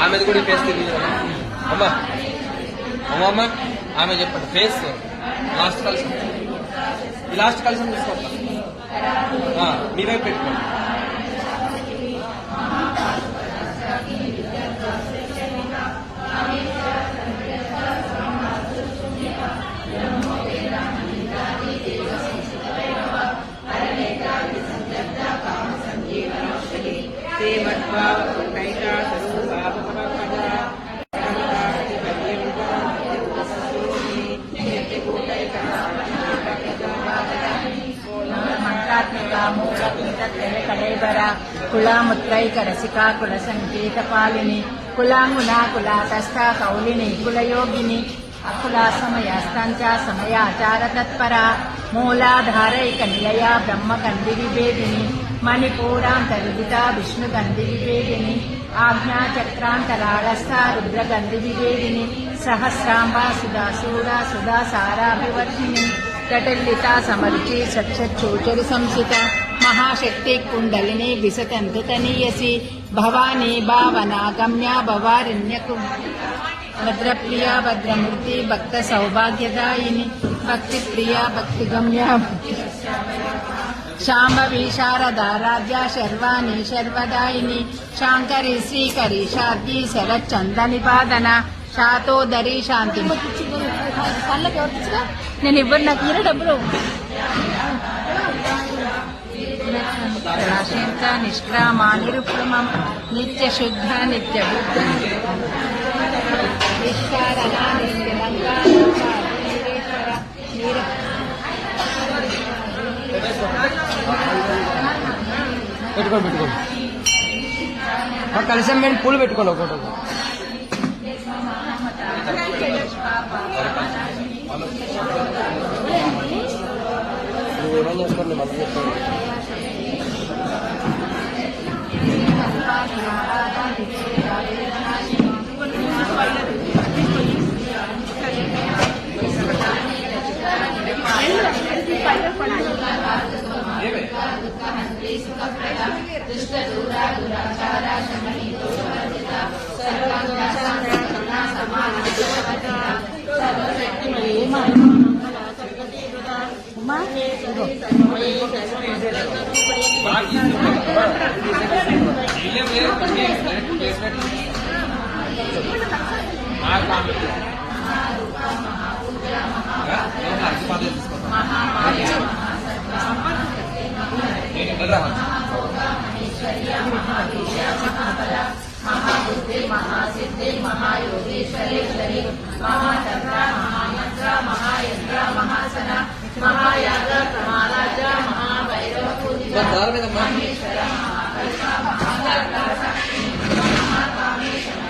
ఆమె కూడా ఫేస్ తెలియదు అమ్మా అమ్మమ్మ ఆమె చెప్పండి ఫేస్ లాస్ట్ కలిసి ఈ లాస్ట్ కలిసి తీసుకోండి మీ వైపు పెట్టుకోండి కులాముత్రైక రసికా కుల సంకేత పాలిని కులాంగునా కులాతస్థా కౌలిని కులయోగిని అకులా సమయాస్తాంచ సమయాచార తత్పర మూలాధారైక నిలయ బ్రహ్మగంధి విభేదిని మణిపూరాంతర్విత విష్ణుగంధి విభేదిని ఆజ్ఞాచక్రాంతరాళస్థ రుద్రగంధి విభేదిని సహస్రాంబా సుధాసూడా సుధాసారాభివర్ధిని కటల్లితా సమరుచి సచ్చోచరి సంసిత మహాశక్తి కుండలిని విసతంతనీయసి భవానీ భావనాగమ్య భవారణ్యకు భద్రప్రియ భద్రమూర్తి భక్త సౌభాగ్యదాయిని భక్తిప్రియ భక్తిగమ్య శాంభవి శారదారాధ్య శర్వాణి శర్వదాయిని శాంకరి శ్రీకరి శాంతి శరచంద నిపాదన శాతోదరి శాంతి నేను ఇవ్వరు నాకు ఇర డబ్బులు రాశింత నిష్క్రామ నిరుక్రమం నిత్య శుద్ధ నిత్య బుద్ధ నిష్కారణ పెట్టుకోండి పెట్టుకోండి కలిసి మేము పూలు పెట్టుకోండి ఒకటి చేసుకోండి మళ్ళీ చెప్పండి महाबुद्धि महासिद्धि महायोगेश्वरेश्वरी महातंत्र महामंत्र महायंत्र महासना महायाग प्रमाराज महाभैरव पूजिता महेश्वर महाकल्प महाकामेश्वर